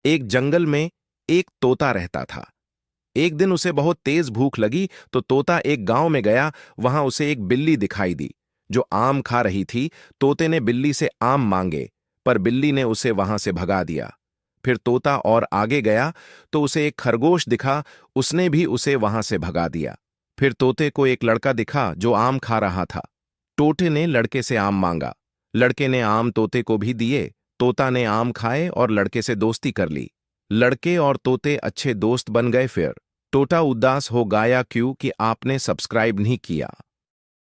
एक जंगल में एक तोता रहता था। एक दिन उसे बहुत तेज भूख लगी तो तोता एक गांव में गया। वहां उसे एक बिल्ली दिखाई दी जो आम खा रही थी। तोते ने बिल्ली से आम मांगे, पर बिल्ली ने उसे वहां से भगा दिया। फिर तोता और आगे गया तो उसे एक खरगोश दिखा। उसने भी उसे वहां से भगा दिया। फिर तोते को एक लड़का दिखा जो आम खा रहा था। तोते ने लड़के से आम मांगा। लड़के ने आम तोते को भी दिए। तोता ने आम खाए और लड़के से दोस्ती कर ली। लड़के और तोते अच्छे दोस्त बन गए। फिर तोता उदास हो गाया, क्यों कि आपने सब्सक्राइब नहीं किया।